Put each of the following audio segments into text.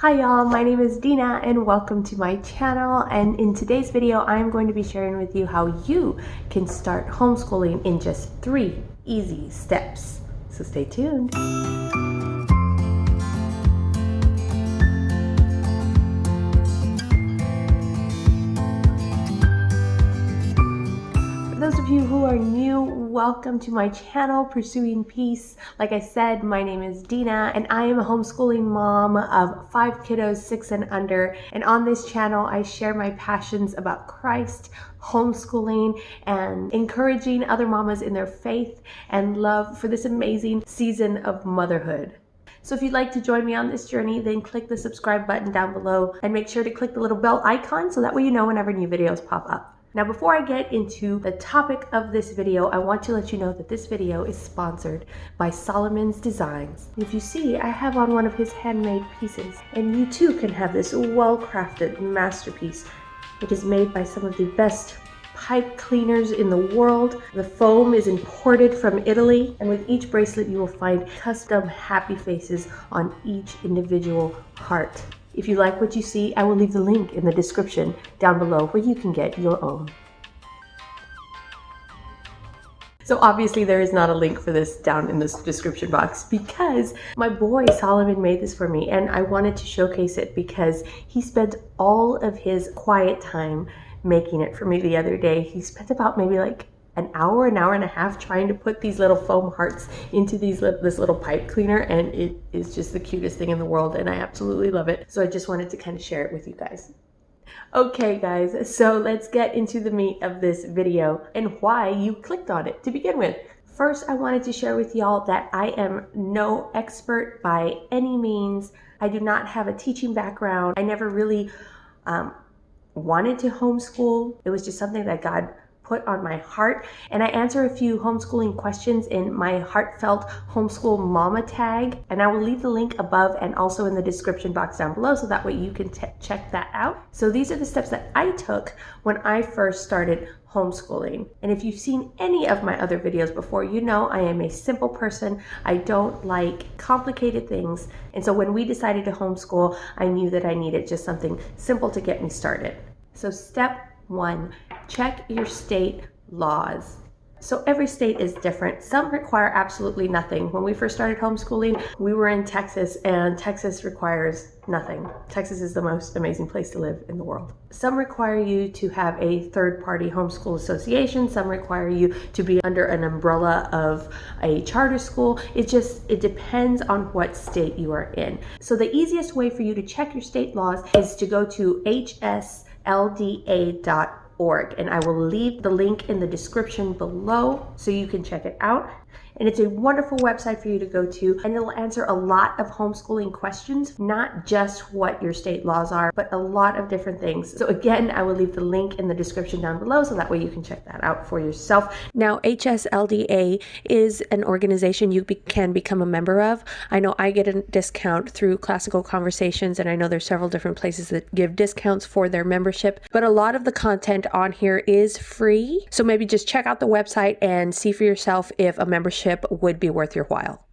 Hi y'all, my name is Dina and welcome to my channel, and in today's video I'm going to be sharing with you how you can start homeschooling in just 3 easy steps. So stay tuned. For those of you who are new, welcome to my channel, Pursuing Peace. Like I said, my name is Dina and I am a homeschooling mom of 5 kiddos, 6 and under. And on this channel, I share my passions about Christ, homeschooling, and encouraging other mamas in their faith and love for this amazing season of motherhood. So if you'd like to join me on this journey, then click the subscribe button down below and make sure to click the little bell icon so that way you know whenever new videos pop up. Now, before I get into the topic of this video, I want to let you know that this video is sponsored by Solomon's Designs. If you see, I have on one of his handmade pieces, and you too can have this well-crafted masterpiece. It is made by some of the best pipe cleaners in the world. The foam is imported from Italy, and with each bracelet you will find custom happy faces on each individual heart. If you like what you see, I will leave the link in the description down below where you can get your own. So obviously there is not a link for this down in this description box because my boy Solomon made this for me, and I wanted to showcase it because he spent all of his quiet time making it for me the other day. He spent about maybe like an hour and a half trying to put these little foam hearts into this little pipe cleaner, and it is just the cutest thing in the world and I absolutely love it. So I just wanted to kind of share it with you guys. Okay guys, so let's get into the meat of this video and why you clicked on it to begin with. First, I wanted to share with y'all that I am no expert by any means. I do not have a teaching background. I never really wanted to homeschool. It was just something that God put on my heart, and I answer a few homeschooling questions in my heartfelt homeschool mama tag, and I will leave the link above and also in the description box down below so that way you can check that out. So these are the steps that I took when I first started homeschooling, and if you've seen any of my other videos before, you know I am a simple person. I don't like complicated things, and so when we decided to homeschool, I knew that I needed just something simple to get me started. So step 1, check your state laws. So every state is different. Some require absolutely nothing. When we first started homeschooling, we were in Texas, and Texas requires nothing. Texas is the most amazing place to live in the world. Some require you to have a third-party homeschool association. Some require you to be under an umbrella of a charter school. It depends on what state you are in. So the easiest way for you to check your state laws is to go to HSLDA.org, and I will leave the link in the description below so you can check it out. And it's a wonderful website for you to go to, and it'll answer a lot of homeschooling questions, not just what your state laws are, but a lot of different things. So again, I will leave the link in the description down below so that way you can check that out for yourself. Now, HSLDA is an organization you can become a member of. I know I get a discount through Classical Conversations, and I know there's several different places that give discounts for their membership, but a lot of the content on here is free. So maybe just check out the website and see for yourself if a membership would be worth your while.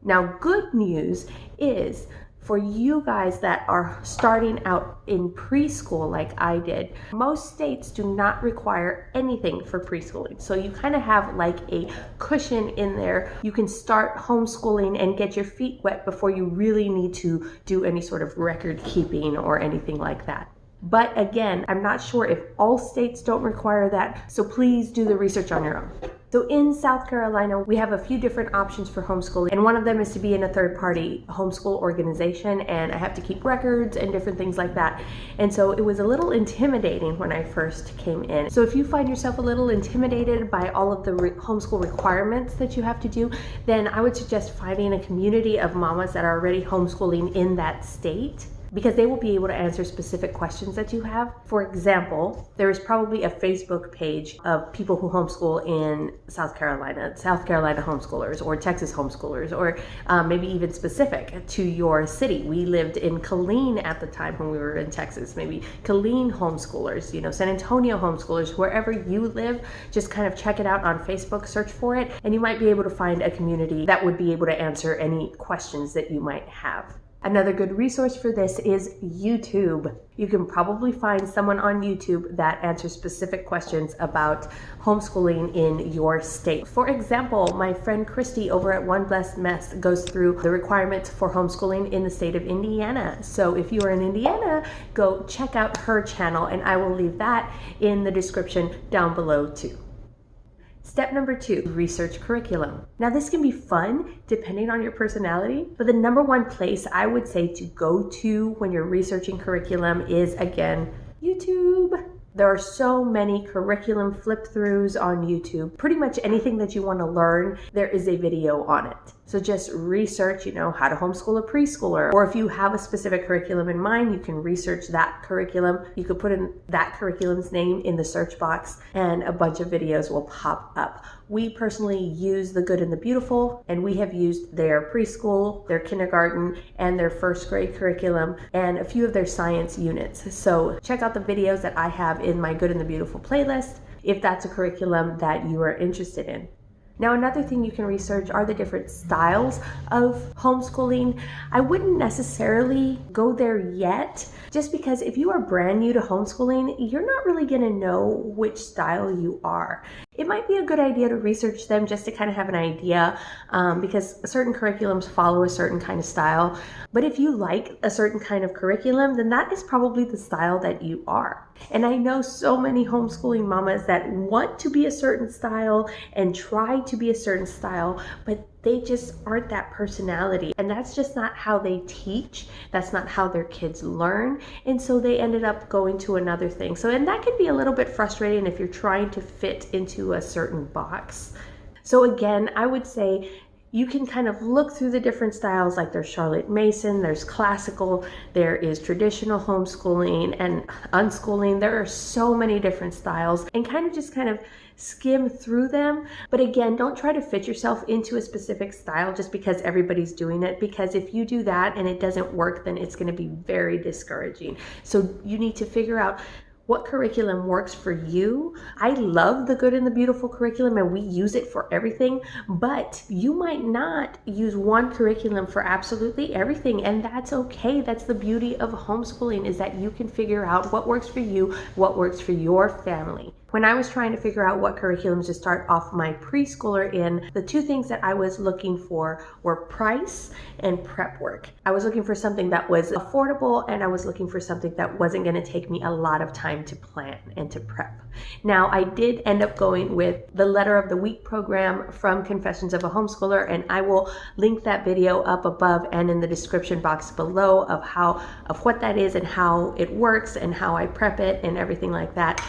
Now, good news is for you guys that are starting out in preschool like I did, most states do not require anything for preschooling. So you kind of have like a cushion in there. You can start homeschooling and get your feet wet before you really need to do any sort of record keeping or anything like that. But again, I'm not sure if all states don't require that, so please do the research on your own. So in South Carolina, we have a few different options for homeschooling, and one of them is to be in a third-party homeschool organization, and I have to keep records and different things like that. And so it was a little intimidating when I first came in. So if you find yourself a little intimidated by all of the homeschool requirements that you have to do, then I would suggest finding a community of mamas that are already homeschooling in that state, because they will be able to answer specific questions that you have. For example, there is probably a Facebook page of people who homeschool in South Carolina homeschoolers, or Texas homeschoolers, or maybe even specific to your city. We lived in Killeen at the time when we were in Texas, maybe Killeen homeschoolers, San Antonio homeschoolers, wherever you live, just kind of check it out on Facebook, search for it, and you might be able to find a community that would be able to answer any questions that you might have. Another good resource for this is YouTube. You can probably find someone on YouTube that answers specific questions about homeschooling in your state. For example, my friend Christy over at One Blessed Mess goes through the requirements for homeschooling in the state of Indiana. So if you are in Indiana, go check out her channel, and I will leave that in the description down below too. Step number 2, research curriculum. Now this can be fun depending on your personality, but the number one place I would say to go to when you're researching curriculum is, again, YouTube. There are so many curriculum flip throughs on YouTube. Pretty much anything that you want to learn, there is a video on it. So just research, how to homeschool a preschooler. Or if you have a specific curriculum in mind, you can research that curriculum. You could put in that curriculum's name in the search box and a bunch of videos will pop up. We personally use The Good and the Beautiful, and we have used their preschool, their kindergarten, and their first grade curriculum, and a few of their science units. So check out the videos that I have in my Good and the Beautiful playlist if that's a curriculum that you are interested in. Now, another thing you can research are the different styles of homeschooling. I wouldn't necessarily go there yet, just because if you are brand new to homeschooling, you're not really gonna know which style you are. It might be a good idea to research them just to kind of have an idea, because certain curriculums follow a certain kind of style. But if you like a certain kind of curriculum, then that is probably the style that you are. And I know so many homeschooling mamas that want to be a certain style and try to be a certain style, but they just aren't that personality. And that's just not how they teach. That's not how their kids learn. And so they ended up going to another thing. And that can be a little bit frustrating if you're trying to fit into a certain box. So again, I would say you can kind of look through the different styles, like there's Charlotte Mason, there's classical, there is traditional homeschooling and unschooling. There are so many different styles, and kind of skim through them. But again, don't try to fit yourself into a specific style just because everybody's doing it, because if you do that and it doesn't work, then it's going to be very discouraging. So you need to figure out what curriculum works for you. I love the Good and the Beautiful curriculum, and we use it for everything, but you might not use one curriculum for absolutely everything, and that's okay. That's the beauty of homeschooling, is that you can figure out what works for you, what works for your family. When I was trying to figure out what curriculums to start off my preschooler in, the two things that I was looking for were price and prep work. I was looking for something that was affordable, and I was looking for something that wasn't going to take me a lot of time to plan and to prep. Now, I did end up going with the Letter of the Week program from Confessions of a Homeschooler, and I will link that video up above and in the description box below of what that is and how it works and how I prep it and everything like that.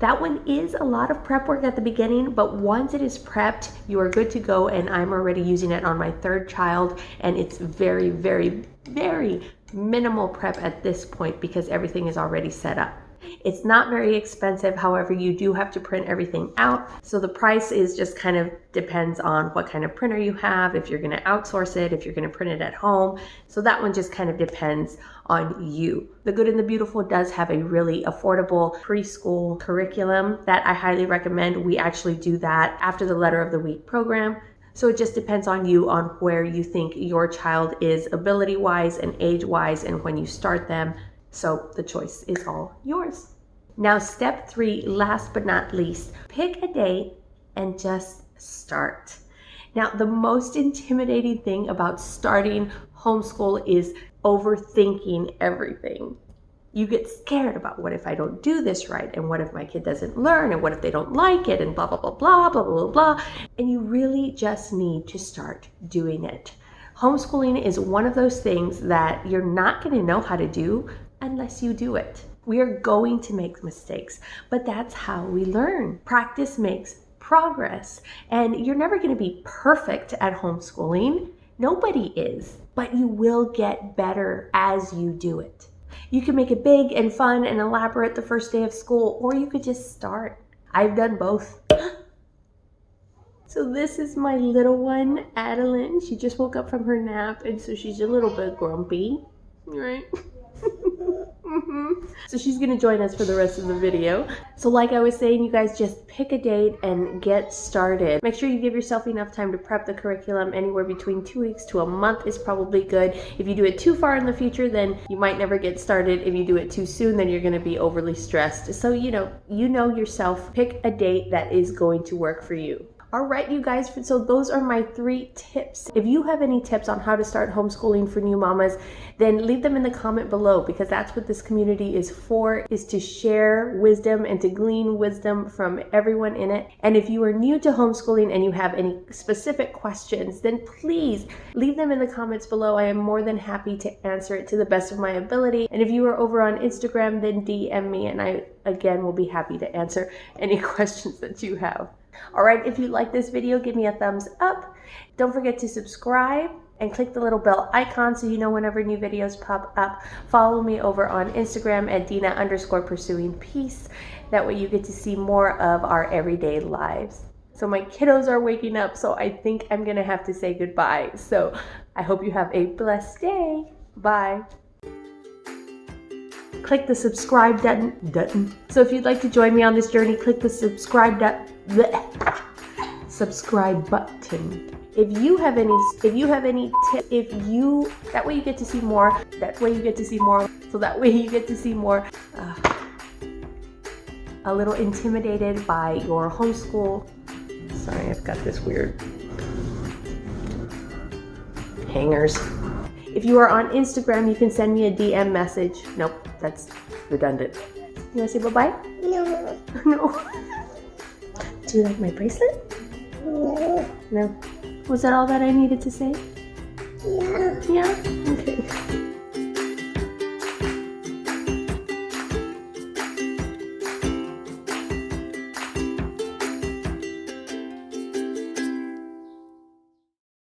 That one is a lot of prep work at the beginning, but once it is prepped, you are good to go, and I'm already using it on my third child, and it's very, very, very minimal prep at this point because everything is already set up. It's not very expensive, however, you do have to print everything out. So the price is just kind of depends on what kind of printer you have, if you're going to outsource it, if you're going to print it at home. So that one just kind of depends on you. The Good and the Beautiful does have a really affordable preschool curriculum that I highly recommend. We actually do that after the Letter of the Week program. So it just depends on you on where you think your child is ability-wise and age-wise and when you start them. So the choice is all yours. Now, step 3, last but not least, pick a date and just start. Now, the most intimidating thing about starting homeschool is overthinking everything. You get scared about, what if I don't do this right? And what if my kid doesn't learn? And what if they don't like it? And blah, blah, blah, blah, blah, blah, blah. And you really just need to start doing it. Homeschooling is one of those things that you're not going to know how to do unless you do it. We are going to make mistakes, but that's how we learn. Practice makes progress, and you're never going to be perfect at homeschooling. Nobody is, but you will get better as you do it. You can make it big and fun and elaborate the first day of school, or you could just start. I've done both. So this is my little one, Adeline. She just woke up from her nap, and so she's a little bit grumpy, right? So she's gonna join us for the rest of the video. So like I was saying, you guys just pick a date and get started. Make sure you give yourself enough time to prep the curriculum. Anywhere between 2 weeks to a month is probably good. If you do it too far in the future, then you might never get started. If you do it too soon, then you're gonna be overly stressed. So you know yourself. Pick a date that is going to work for you. All right, you guys, so those are my 3 tips. If you have any tips on how to start homeschooling for new mamas, then leave them in the comment below, because that's what this community is for, is to share wisdom and to glean wisdom from everyone in it. And if you are new to homeschooling and you have any specific questions, then please leave them in the comments below. I am more than happy to answer it to the best of my ability. And if you are over on Instagram, then DM me, and I, again, will be happy to answer any questions that you have. All right, if you like this video, give me a thumbs up. Don't forget to subscribe and click the little bell icon so you know whenever new videos pop up. Follow me over on Instagram at Dina_pursuing_peace. That way you get to see more of our everyday lives. So my kiddos are waking up, so I think I'm gonna have to say goodbye. So I hope you have a blessed day. Bye. Click the subscribe button. So if you'd like to join me on this journey, click the subscribe button. If you have any tips, that way you get to see more. That way you get to see more. So that way you get to see more. A little intimidated by your homeschool. Sorry, I've got this weird hangers. If you are on Instagram, you can send me a DM message. Nope, that's redundant. You wanna say bye-bye? No. No. Do you like my bracelet? No. No. Was that all that I needed to say? Yeah. Yeah? Okay.